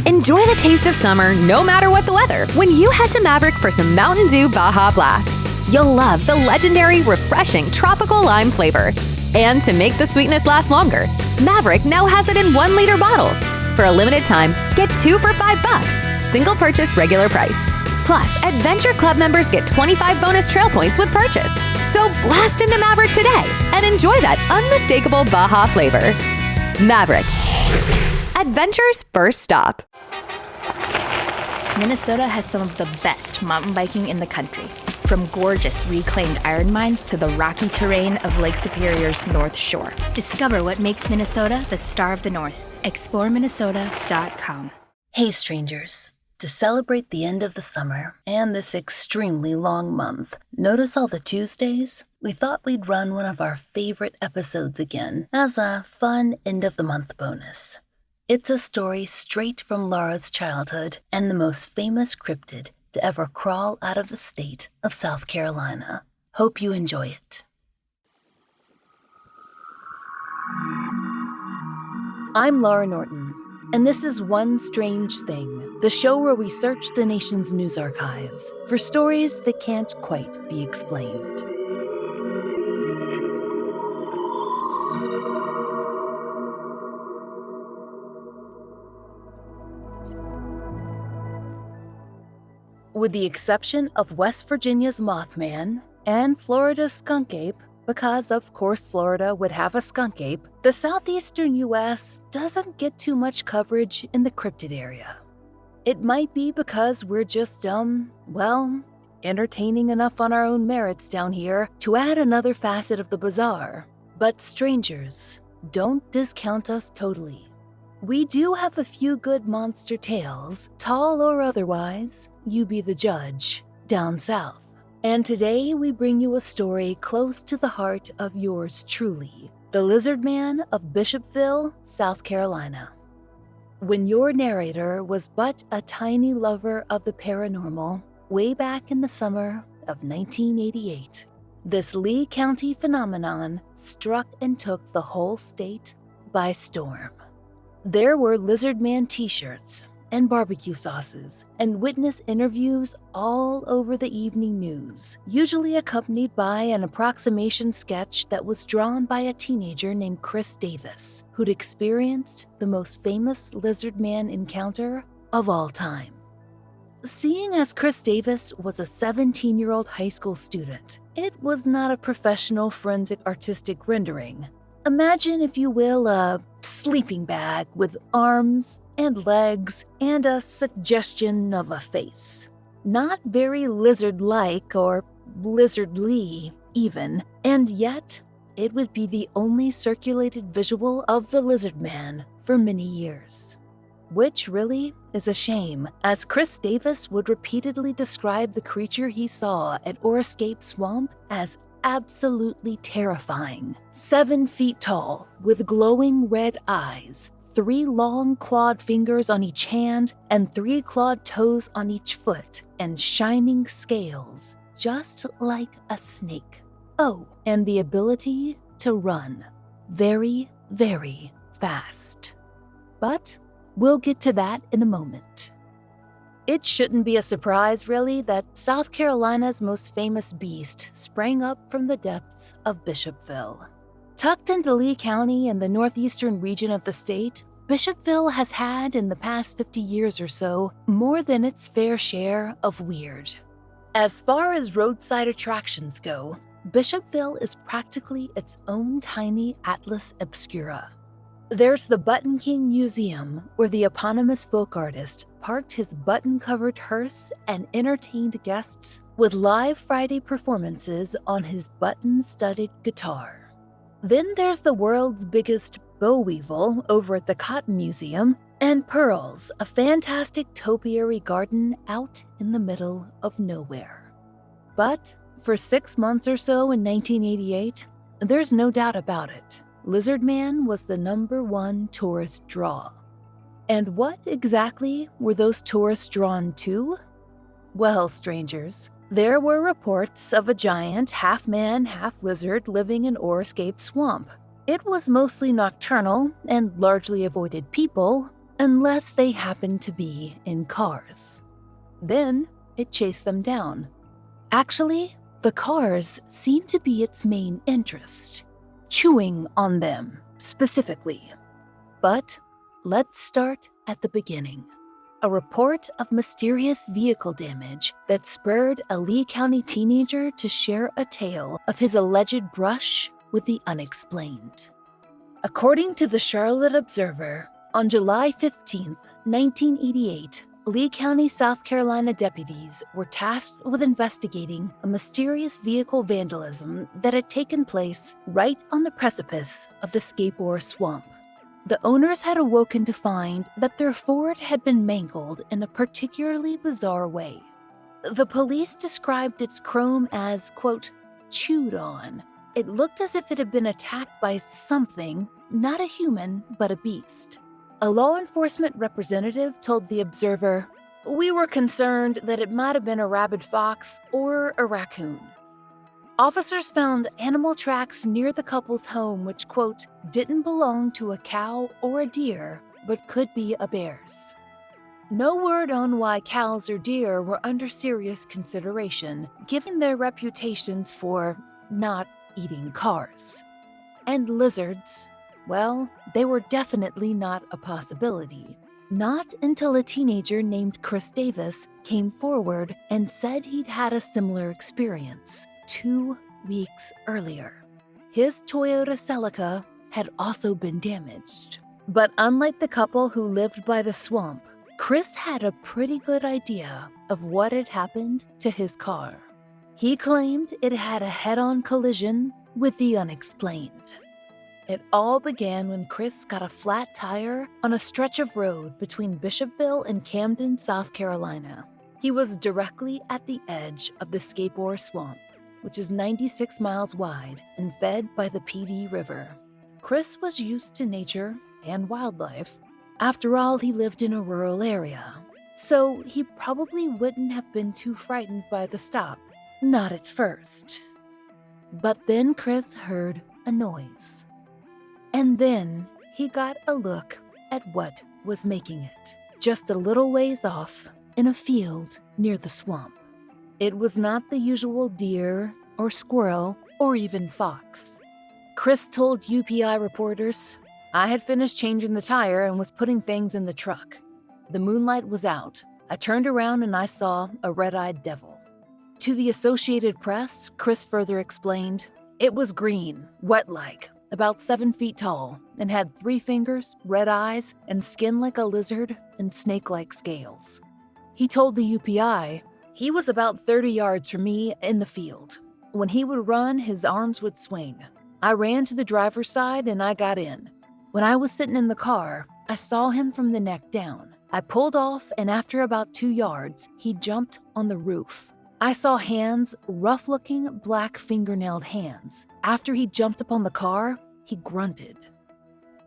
Enjoy the taste of summer no matter what the weather when you head to Maverick for some Mountain Dew Baja Blast. You'll love the legendary, refreshing tropical lime flavor. And to make the sweetness last longer, Maverick now has it in 1-liter bottles. For a limited time, get 2 for $5, single purchase regular price. Plus, Adventure Club members get 25 bonus trail points with purchase. So blast into Maverick today and enjoy that unmistakable Baja flavor. Maverick, adventure's first stop. Minnesota has some of the best mountain biking in the country. From gorgeous reclaimed iron mines to the rocky terrain of Lake Superior's North Shore. Discover what makes Minnesota the star of the North. ExploreMinnesota.com. Hey strangers, to celebrate the end of the summer and this extremely long month, notice all the Tuesdays? We thought we'd run one of our favorite episodes again as a fun end-of-the-month bonus. It's a story straight from Laurah's childhood and the most famous cryptid to ever crawl out of the state of South Carolina. Hope you enjoy it. I'm Laurah Norton, and this is One Strange Thing, the show where we search the nation's news archives for stories that can't quite be explained. With the exception of West Virginia's Mothman and Florida's skunk ape, because of course Florida would have a skunk ape, the southeastern U.S. doesn't get too much coverage in the cryptid area. It might be because we're just, entertaining enough on our own merits down here to add another facet of the bizarre. But strangers, don't discount us totally. We do have a few good monster tales, tall or otherwise, you be the judge, down south. And today we bring you a story close to the heart of yours truly, the Lizardman of Bishopville, South Carolina. When your narrator was but a tiny lover of the paranormal, way back in the summer of 1988, this Lee County phenomenon struck and took the whole state by storm. There were Lizardman t-shirts and barbecue sauces and witness interviews all over the evening news, usually accompanied by an approximation sketch that was drawn by a teenager named Chris Davis, who'd experienced the most famous Lizardman encounter of all time. Seeing as Chris Davis was a 17-year-old high school student, it was not a professional forensic artistic rendering. Imagine, if you will, a sleeping bag with arms and legs and a suggestion of a face. Not very lizard-like or lizardly even, and yet it would be the only circulated visual of the Lizardman for many years. Which really is a shame, as Chris Davis would repeatedly describe the creature he saw at Orascape Swamp as absolutely terrifying. 7 feet tall, with glowing red eyes, 3 long clawed fingers on each hand, and 3 clawed toes on each foot, and shining scales, just like a snake. Oh, and the ability to run very, very fast. But we'll get to that in a moment. It shouldn't be a surprise, really, that South Carolina's most famous beast sprang up from the depths of Bishopville. Tucked into Lee County in the northeastern region of the state, Bishopville has had, in the past 50 years or so, more than its fair share of weird. As far as roadside attractions go, Bishopville is practically its own tiny Atlas Obscura. There's the Button King Museum, where the eponymous folk artist parked his button-covered hearse and entertained guests with live Friday performances on his button-studded guitar. Then there's the world's biggest boll weevil over at the Cotton Museum, and Pearls, a fantastic topiary garden out in the middle of nowhere. But for 6 months or so in 1988, there's no doubt about it. Lizardman was the #1 tourist draw. And what exactly were those tourists drawn to? Well, strangers, there were reports of a giant half-man, half-lizard living in Orascape Swamp. It was mostly nocturnal and largely avoided people, unless they happened to be in cars. Then it chased them down. Actually, the cars seemed to be its main interest, chewing on them specifically. But let's start at the beginning. A report of mysterious vehicle damage that spurred a Lee County teenager to share a tale of his alleged brush with the unexplained. According to the Charlotte Observer, on July 15, 1988, Lee County, South Carolina deputies were tasked with investigating a mysterious vehicle vandalism that had taken place right on the precipice of the Skateboard Swamp. The owners had awoken to find that their Ford had been mangled in a particularly bizarre way. The police described its chrome as, quote, chewed on. It looked as if it had been attacked by something, not a human, but a beast. A law enforcement representative told the Observer, "We were concerned that it might have been a rabid fox or a raccoon." Officers found animal tracks near the couple's home which, quote, didn't belong to a cow or a deer, but could be a bear's. No word on why cows or deer were under serious consideration, given their reputations for not eating cars. And lizards, well, they were definitely not a possibility. Not until a teenager named Chris Davis came forward and said he'd had a similar experience 2 weeks earlier. His Toyota Celica had also been damaged. But unlike the couple who lived by the swamp, Chris had a pretty good idea of what had happened to his car. He claimed it had a head-on collision with the unexplained. It all began when Chris got a flat tire on a stretch of road between Bishopville and Camden, South Carolina. He was directly at the edge of the Skateboard Swamp, which is 96 miles wide and fed by the PD River. Chris was used to nature and wildlife. After all, he lived in a rural area, so he probably wouldn't have been too frightened by the stop. Not at first. But then Chris heard a noise. And then he got a look at what was making it, just a little ways off in a field near the swamp. It was not the usual deer or squirrel or even fox. Chris told UPI reporters, "I had finished changing the tire and was putting things in the truck. The moonlight was out. I turned around and I saw a red-eyed devil." To the Associated Press, Chris further explained, "It was green, wet-like, about 7 feet tall, and had 3 fingers, red eyes, and skin like a lizard and snake-like scales." He told the UPI, "He was about 30 yards from me in the field. When he would run, his arms would swing. I ran to the driver's side and I got in. When I was sitting in the car, I saw him from the neck down. I pulled off, and after about 2 yards, he jumped on the roof. I saw hands, rough-looking, black fingernailed hands. After he jumped up on the car, he grunted."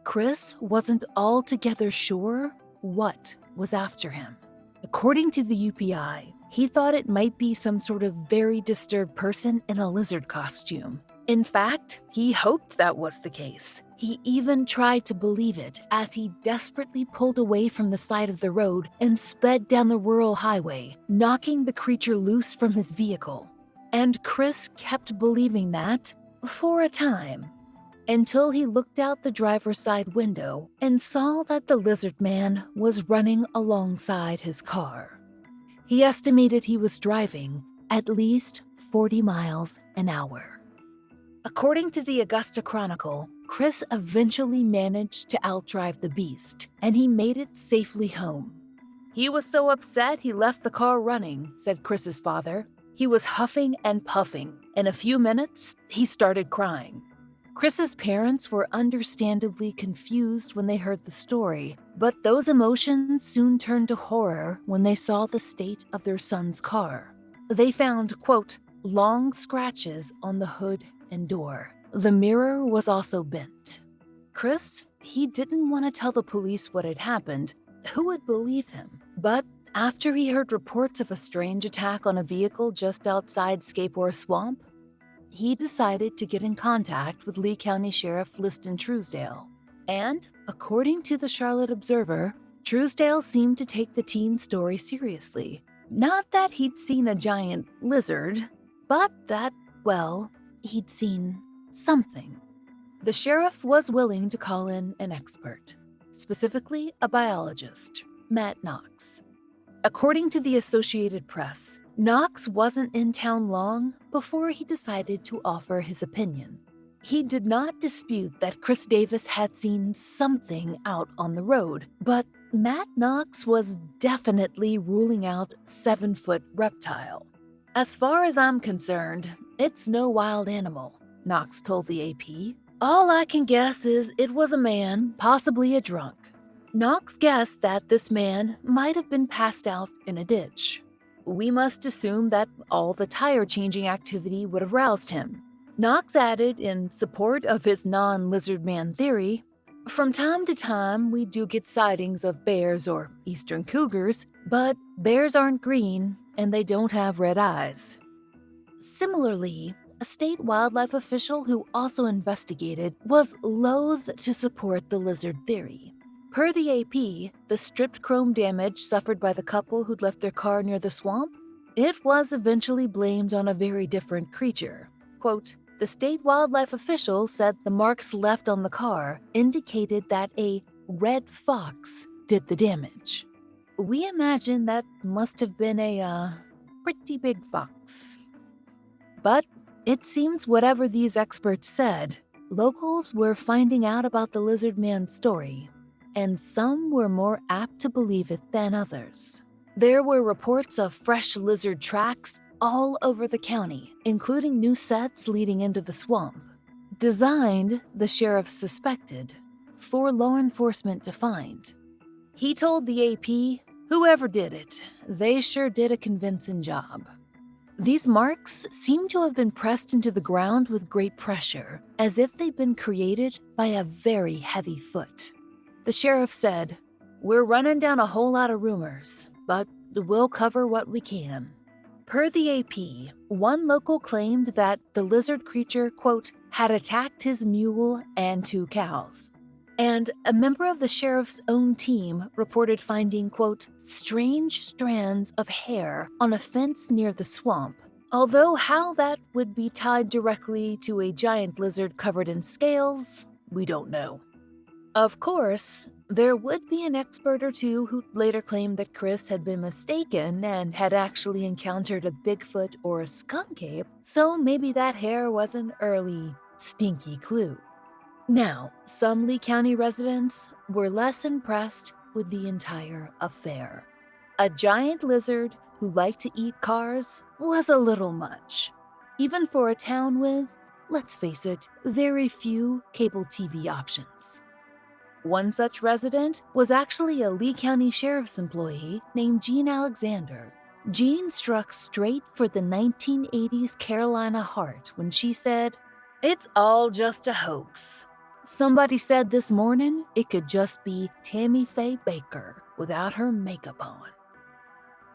Chris wasn't altogether sure what was after him. According to the UPI, he thought it might be some sort of very disturbed person in a lizard costume. In fact, he hoped that was the case. He even tried to believe it as he desperately pulled away from the side of the road and sped down the rural highway, knocking the creature loose from his vehicle. And Chris kept believing that for a time, until he looked out the driver's side window and saw that the Lizardman was running alongside his car. He estimated he was driving at least 40 miles an hour. According to the Augusta Chronicle, Chris eventually managed to outdrive the beast, and he made it safely home. "He was so upset he left the car running," said Chris's father. "He was huffing and puffing. In a few minutes, he started crying." Chris's parents were understandably confused when they heard the story, but those emotions soon turned to horror when they saw the state of their son's car. They found, quote, long scratches on the hood and door. The mirror was also bent. Chris, he didn't want to tell the police what had happened. Who would believe him? But after he heard reports of a strange attack on a vehicle just outside Skateboard Swamp, he decided to get in contact with Lee County Sheriff Liston Truesdale. And, according to the Charlotte Observer, Truesdale seemed to take the teen's story seriously. Not that he'd seen a giant lizard, but that, well, he'd seen something. The sheriff was willing to call in an expert, specifically a biologist, Matt Knox. According to the Associated Press, Knox wasn't in town long before he decided to offer his opinion. He did not dispute that Chris Davis had seen something out on the road, but Matt Knox was definitely ruling out 7-foot reptile. "As far as I'm concerned, it's no wild animal," Knox told the AP. "All I can guess is it was a man, possibly a drunk." Knox guessed that this man might have been passed out in a ditch. "We must assume that all the tire-changing activity would have roused him." Knox added in support of his non-Lizardman theory, "From time to time, we do get sightings of bears or eastern cougars, but bears aren't green and they don't have red eyes." Similarly, a state wildlife official who also investigated was loath to support the lizard theory. Per the AP, the stripped chrome damage suffered by the couple who'd left their car near the swamp, it was eventually blamed on a very different creature. Quote, "The state wildlife official said the marks left on the car indicated that a red fox did the damage. We imagine that must have been a pretty big fox." But it seems whatever these experts said, locals were finding out about the Lizardman story, and some were more apt to believe it than others. There were reports of fresh lizard tracks all over the county, including new sets leading into the swamp. Designed, the sheriff suspected, for law enforcement to find. He told the AP, "Whoever did it, they sure did a convincing job." These marks seem to have been pressed into the ground with great pressure, as if they'd been created by a very heavy foot. The sheriff said, "We're running down a whole lot of rumors, but we'll cover what we can." Per the AP, one local claimed that the lizard creature, quote, "had attacked his mule and 2 cows." And a member of the sheriff's own team reported finding, quote, "strange strands of hair on a fence near the swamp." Although how that would be tied directly to a giant lizard covered in scales, we don't know. Of course, there would be an expert or two who later claimed that Chris had been mistaken and had actually encountered a Bigfoot or a skunk ape, so maybe that hair was an early, stinky clue. Now, some Lee County residents were less impressed with the entire affair. A giant lizard who liked to eat cars was a little much, even for a town with, let's face it, very few cable TV options. One such resident was actually a Lee County Sheriff's employee named Jean Alexander. Jean struck straight for the 1980s Carolina heart when she said, "It's all just a hoax. Somebody said this morning it could just be Tammy Faye Baker without her makeup on."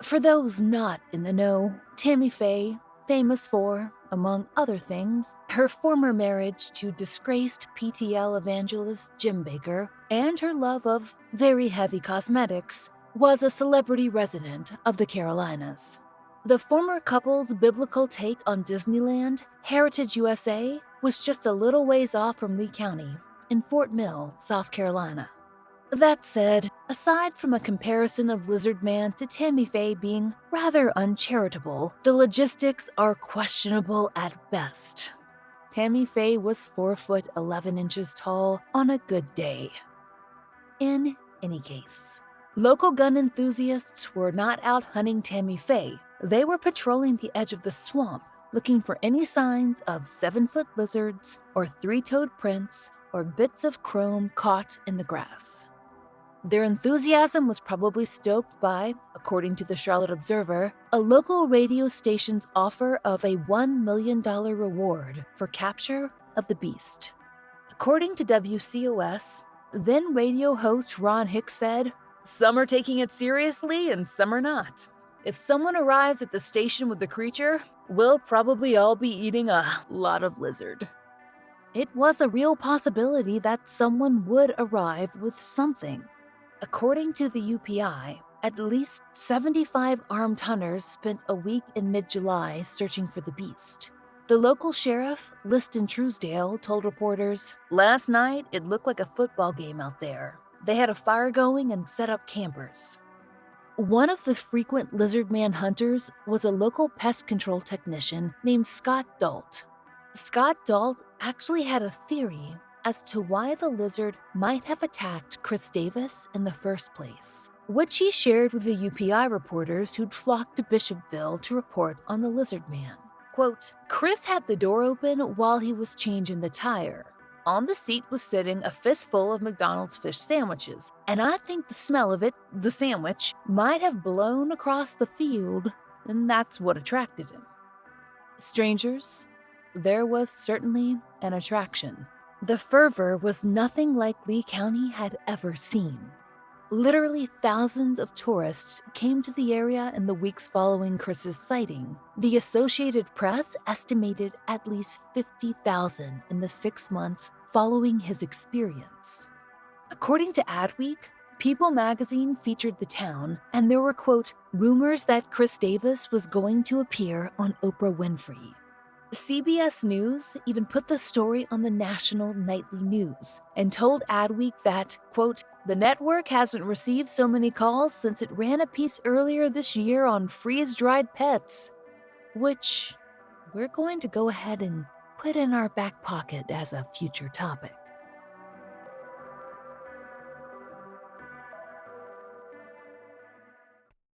For those not in the know, Tammy Faye, famous for, among other things, her former marriage to disgraced PTL evangelist Jim Baker and her love of very heavy cosmetics, was a celebrity resident of the Carolinas. The former couple's biblical take on Disneyland, Heritage USA, was just a little ways off from Lee County, in Fort Mill, South Carolina. That said, aside from a comparison of Lizardman to Tammy Faye being rather uncharitable, the logistics are questionable at best. Tammy Faye was 4 foot 11 inches tall on a good day. In any case, local gun enthusiasts were not out hunting Tammy Faye. They were patrolling the edge of the swamp, looking for any signs of 7-foot lizards or 3-toed prints or bits of chrome caught in the grass. Their enthusiasm was probably stoked by, according to the Charlotte Observer, a local radio station's offer of a $1 million reward for capture of the beast. According to WCOS, then radio host Ron Hicks said, "Some are taking it seriously and some are not. If someone arrives at the station with the creature, we'll probably all be eating a lot of lizard." It was a real possibility that someone would arrive with something. According to the UPI, at least 75 armed hunters spent a week in mid-July searching for the beast. The local sheriff, Liston Truesdale, told reporters, "Last night, it looked like a football game out there. They had a fire going and set up campers." One of the frequent Lizardman hunters was a local pest control technician named Scott Dalt. Scott Dalt actually had a theory as to why the lizard might have attacked Chris Davis in the first place, which he shared with the UPI reporters who'd flocked to Bishopville to report on the Lizardman. Quote, "Chris had the door open while he was changing the tire. On the seat was sitting a fistful of McDonald's fish sandwiches, and I think the smell of it, the sandwich, might have blown across the field, and that's what attracted him." Strangers, there was certainly an attraction. The fervor was nothing like Lee County had ever seen. Literally thousands of tourists came to the area in the weeks following Chris's sighting. The Associated Press estimated at least 50,000 in the 6 months following his experience. According to Adweek, People magazine featured the town, and there were, quote, rumors that Chris Davis was going to appear on Oprah Winfrey. CBS News even put the story on the national nightly news and told Adweek that, quote, the network hasn't received so many calls since it ran a piece earlier this year on freeze-dried pets, which we're going to go ahead and put in our back pocket as a future topic.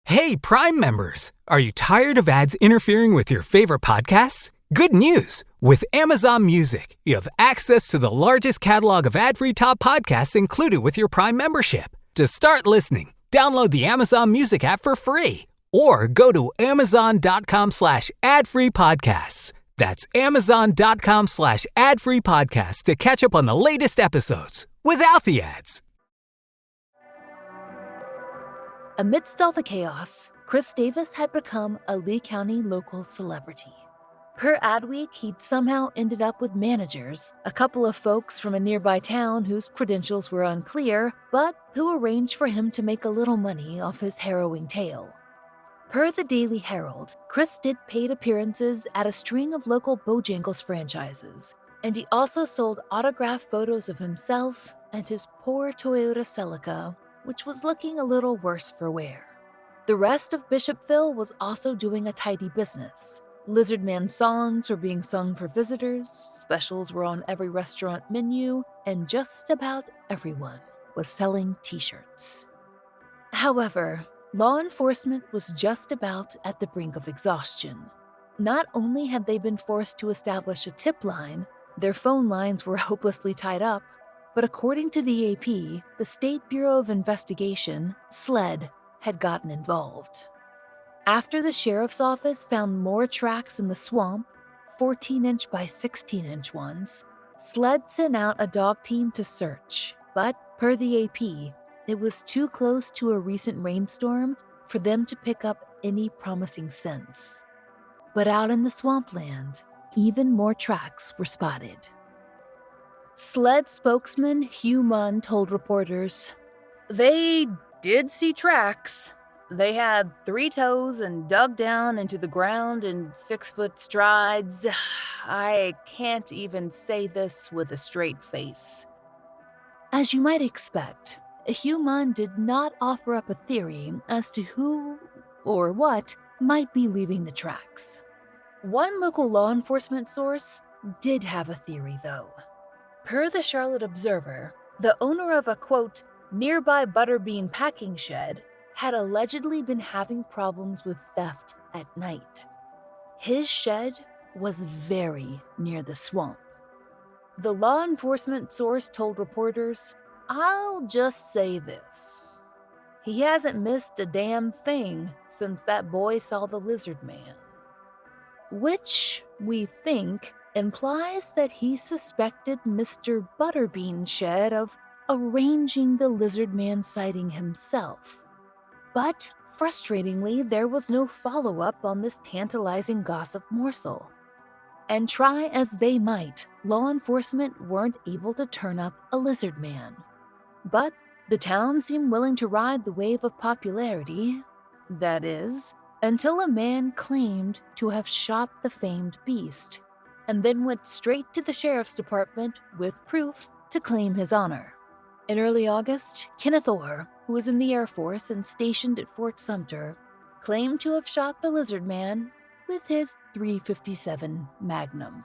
Hey, Prime members! Are you tired of ads interfering with your favorite podcasts? Good news! With Amazon Music, you have access to the largest catalog of ad-free top podcasts included with your Prime membership. To start listening, download the Amazon Music app for free or go to amazon.com/ad-free podcasts. That's amazon.com/ad-free podcasts to catch up on the latest episodes without the ads. Amidst all the chaos, Chris Davis had become a Lee County local celebrity. Per Adweek, he'd somehow ended up with managers, a couple of folks from a nearby town whose credentials were unclear, but who arranged for him to make a little money off his harrowing tale. Per the Daily Herald, Chris did paid appearances at a string of local Bojangles franchises, and he also sold autographed photos of himself and his poor Toyota Celica, which was looking a little worse for wear. The rest of Bishopville was also doing a tidy business. Lizardman songs were being sung for visitors, specials were on every restaurant menu, and just about everyone was selling t-shirts. However, law enforcement was just about at the brink of exhaustion. Not only had they been forced to establish a tip line, their phone lines were hopelessly tied up, but according to the AP, the State Bureau of Investigation, SLED, had gotten involved. After the sheriff's office found more tracks in the swamp, 14-inch by 16-inch ones, SLED sent out a dog team to search, but per the AP, it was too close to a recent rainstorm for them to pick up any promising scents. But out in the swampland, even more tracks were spotted. SLED spokesman Hugh Munn told reporters, "They did see tracks. They had 3 toes and dug down into the ground in 6-foot strides. I can't even say this with a straight face." As you might expect, Hugh Munn did not offer up a theory as to who or what might be leaving the tracks. One local law enforcement source did have a theory, though. Per the Charlotte Observer, the owner of a, quote, nearby butterbean packing shed had allegedly been having problems with theft at night. His shed was very near the swamp. The law enforcement source told reporters, "I'll just say this. He hasn't missed a damn thing since that boy saw the Lizardman." Which, we think, implies that he suspected Mr. Butterbean Shed of arranging the Lizardman sighting himself. But, frustratingly, there was no follow-up on this tantalizing gossip morsel. And try as they might, law enforcement weren't able to turn up a Lizardman. But The town seemed willing to ride the wave of popularity, that is, until a man claimed to have shot the famed beast, and then went straight to the sheriff's department with proof to claim his honor. In early August, Kenneth Orr, who was in the Air Force and stationed at Fort Sumter, claimed to have shot the Lizardman with his .357 Magnum.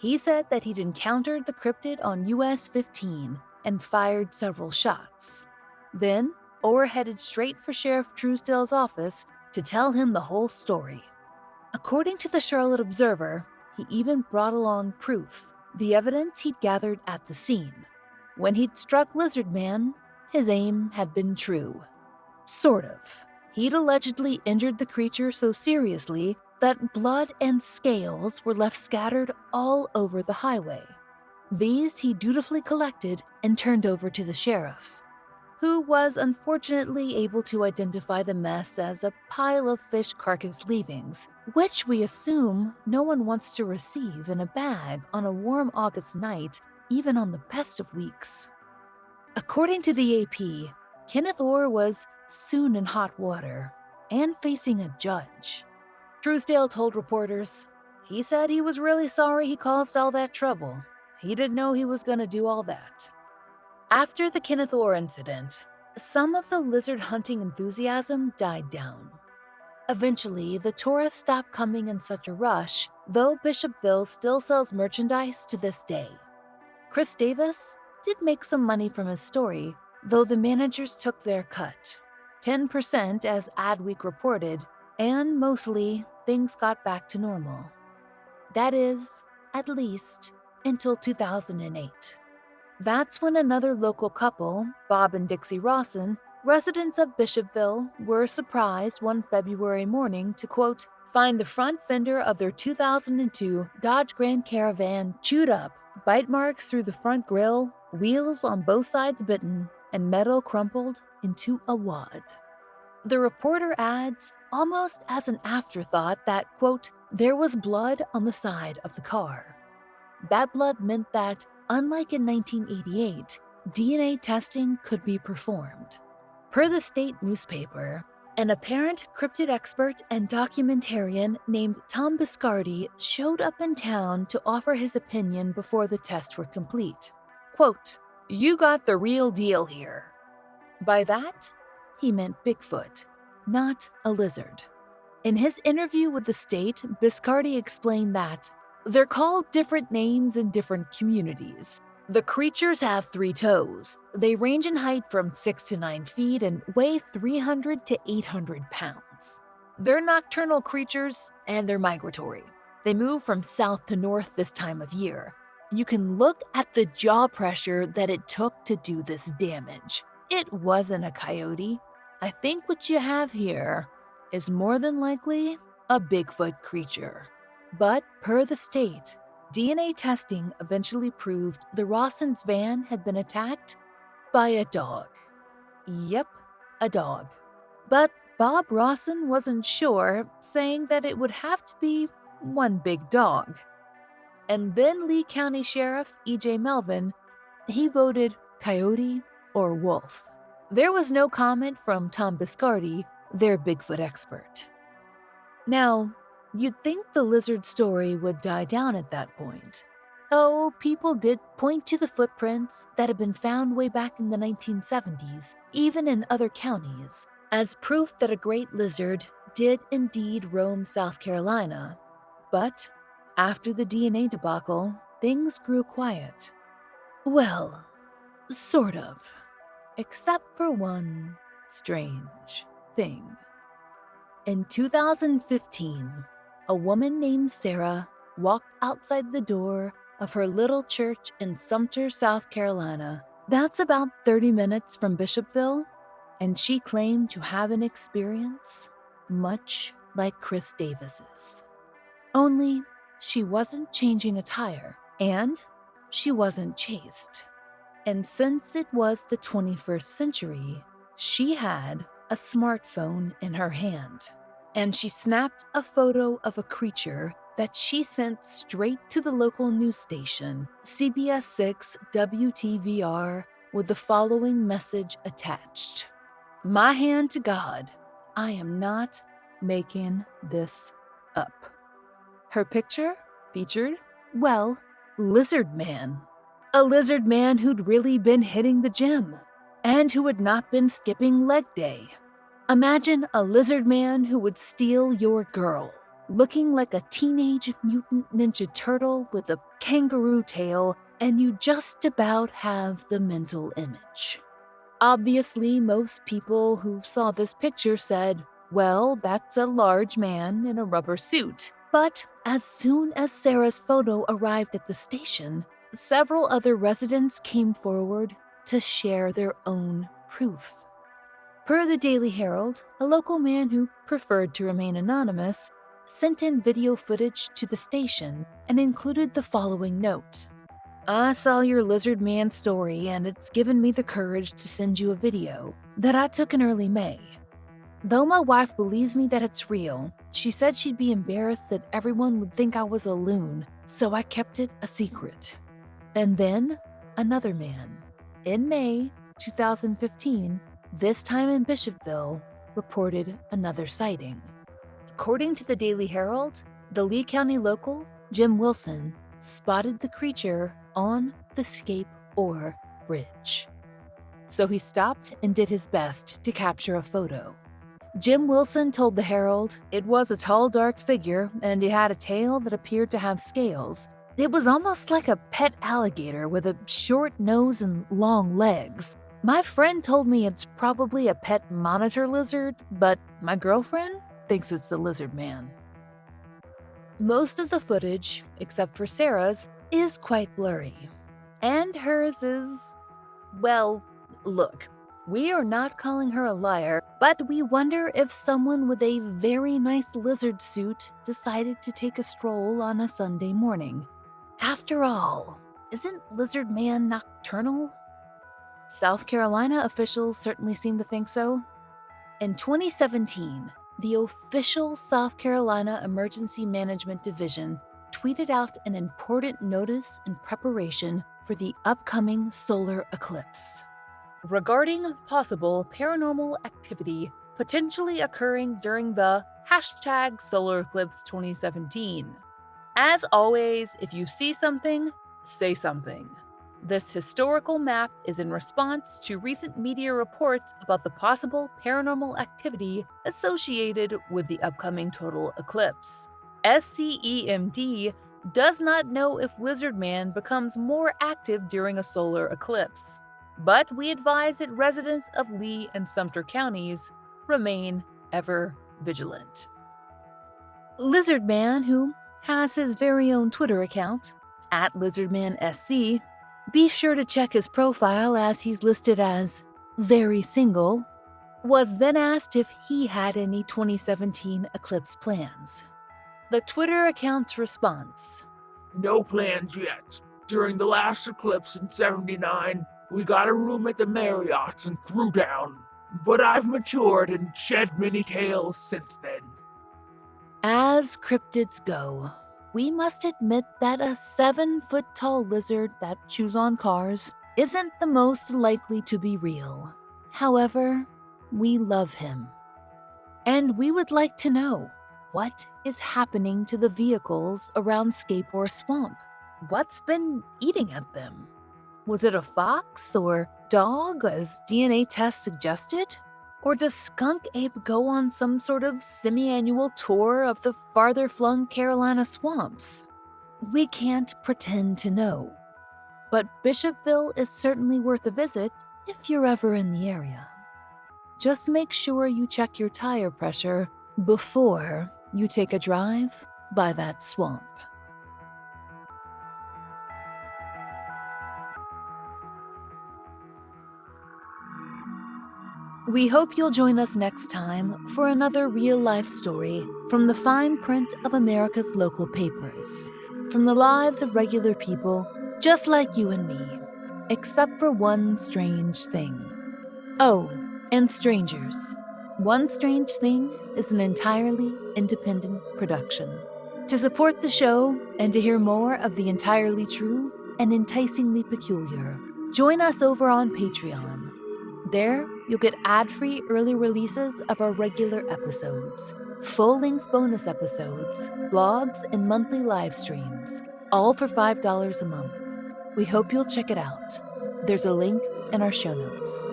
He said that he'd encountered the cryptid on US 15 and fired several shots. Then, Orr headed straight for Sheriff Truesdale's office to tell him the whole story. According to the Charlotte Observer, he even brought along proof, the evidence he'd gathered at the scene. When he'd struck Lizardman, his aim had been true. Sort of. He'd allegedly injured the creature so seriously that blood and scales were left scattered all over the highway. These he dutifully collected and turned over to the sheriff, who was unfortunately able to identify the mess as a pile of fish carcass leavings, which we assume no one wants to receive in a bag on a warm August night, even on the best of weeks. According to the AP, Kenneth Orr was soon in hot water and facing a judge. Truesdale told reporters, he said he was really sorry he caused all that trouble. He didn't know he was going to do all that. After the Kenneth Orr incident, some of the lizard hunting enthusiasm died down. Eventually, the tourists stopped coming in such a rush, though Bishopville still sells merchandise to this day. Chris Davis did make some money from his story, though the managers took their cut. 10% as Adweek reported, and mostly things got back to normal. That is, at least, until 2008. That's when another local couple, Bob and Dixie Rawson, residents of Bishopville, were surprised one February morning to, quote, find the front fender of their 2002 Dodge Grand Caravan chewed up, bite marks through the front grille, wheels on both sides bitten, and metal crumpled into a wad. The reporter adds, almost as an afterthought, that, quote, there was blood on the side of the car. That blood meant that, unlike in 1988, DNA testing could be performed. Per the state newspaper, an apparent cryptid expert and documentarian named Tom Biscardi showed up in town to offer his opinion before the tests were complete. Quote, you got the real deal here. By that, he meant Bigfoot, not a lizard. In his interview with the state, Biscardi explained that they're called different names in different communities. The creatures have 3 toes. They range in height from 6 to 9 feet and weigh 300 to 800 pounds. They're nocturnal creatures and they're migratory. They move from south to north this time of year. You can look at the jaw pressure that it took to do this damage. It wasn't a coyote. I think what you have here is more than likely a Bigfoot creature. But per the state, DNA testing eventually proved the Rawson's van had been attacked by a dog. Yep, a dog. But Bob Rawson wasn't sure, saying that it would have to be one big dog. And then Lee County Sheriff E.J. Melvin, he voted coyote or wolf. There was no comment from Tom Biscardi, their Bigfoot expert. Now, you'd think the lizard story would die down at that point. Oh, people did point to the footprints that had been found way back in the 1970s, even in other counties, as proof that a great lizard did indeed roam South Carolina. But after the DNA debacle, things grew quiet. Well, sort of. Except for one strange thing. In 2015, a woman named Sarah walked outside the door of her little church in Sumter, South Carolina. That's about 30 minutes from Bishopville, and she claimed to have an experience much like Chris Davis's. Only she wasn't changing attire, and she wasn't chased. And since it was the 21st century, she had a smartphone in her hand. And she snapped a photo of a creature that she sent straight to the local news station, CBS 6 WTVR with the following message attached. My hand to God, I am not making this up. Her picture featured, well, Lizardman. A lizard man who'd really been hitting the gym and who had not been skipping leg day. Imagine a lizard man who would steal your girl, looking like a teenage mutant ninja turtle with a kangaroo tail, and you just about have the mental image. Obviously, most people who saw this picture said, well, that's a large man in a rubber suit. But as soon as Sarah's photo arrived at the station, several other residents came forward to share their own proof. Per the Daily Herald, a local man who preferred to remain anonymous sent in video footage to the station and included the following note. I saw your lizard man story and it's given me the courage to send you a video that I took in early May. Though my wife believes me that it's real, she said she'd be embarrassed that everyone would think I was a loon, so I kept it a secret. And then, another man. In May 2015, this time in Bishopville, reported another sighting. According to the Daily Herald, the Lee County local, Jim Wilson, spotted the creature on the Scape Ore Bridge. So he stopped and did his best to capture a photo. Jim Wilson told the Herald it was a tall, dark figure and he had a tail that appeared to have scales. It was almost like a pet alligator with a short nose and long legs. My friend told me it's probably a pet monitor lizard, but my girlfriend thinks it's the lizard man. Most of the footage, except for Sarah's, is quite blurry. And hers is, well, look, we are not calling her a liar, but we wonder if someone with a very nice lizard suit decided to take a stroll on a Sunday morning. After all, isn't Lizardman nocturnal? South Carolina officials certainly seem to think so. In 2017, the official South Carolina Emergency Management Division tweeted out an important notice in preparation for the upcoming solar eclipse regarding possible paranormal activity potentially occurring during the #SolarEclipse2017. As always, if you see something, say something. This historical map is in response to recent media reports about the possible paranormal activity associated with the upcoming total eclipse. SCEMD does not know if Lizardman becomes more active during a solar eclipse, but we advise that residents of Lee and Sumter counties remain ever vigilant. Lizardman, who has his very own Twitter account, @LizardmanSC, be sure to check his profile as he's listed as very single, was then asked if he had any 2017 eclipse plans. The Twitter account's response: No plans yet. During the last eclipse in '79, we got a room at the Marriott and threw down. But I've matured and shed many tales since then. As cryptids go, we must admit that a 7-foot-tall lizard that chews on cars isn't the most likely to be real. However, we love him. And we would like to know, what is happening to the vehicles around Scape Ore Swamp? What's been eating at them? Was it a fox or dog, as DNA tests suggested? Or does Skunk Ape go on some sort of semi-annual tour of the farther-flung Carolina swamps? We can't pretend to know. But Bishopville is certainly worth a visit if you're ever in the area. Just make sure you check your tire pressure before you take a drive by that swamp. We hope you'll join us next time for another real-life story from the fine print of America's local papers, from the lives of regular people just like you and me, except for one strange thing. Oh, and strangers. One Strange Thing is an entirely independent production. To support the show and to hear more of the entirely true and enticingly peculiar, Join us over on Patreon. There, you'll get ad-free early releases of our regular episodes, full-length bonus episodes, blogs, and monthly live streams, all for $5 a month. We hope you'll check it out. There's a link in our show notes.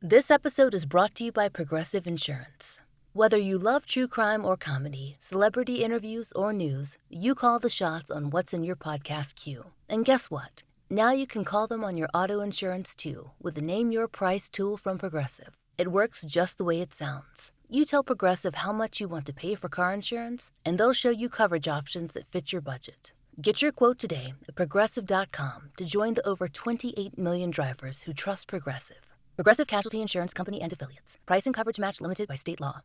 This episode is brought to you by Progressive Insurance. Whether you love true crime or comedy, celebrity interviews or news, you call the shots on what's in your podcast queue. And guess what? Now you can call them on your auto insurance too with the Name Your Price tool from Progressive. It works just the way it sounds. You tell Progressive how much you want to pay for car insurance, and they'll show you coverage options that fit your budget. Get your quote today at Progressive.com to join the over 28 million drivers who trust Progressive. Progressive Casualty Insurance Company and Affiliates. Price and coverage match limited by state law.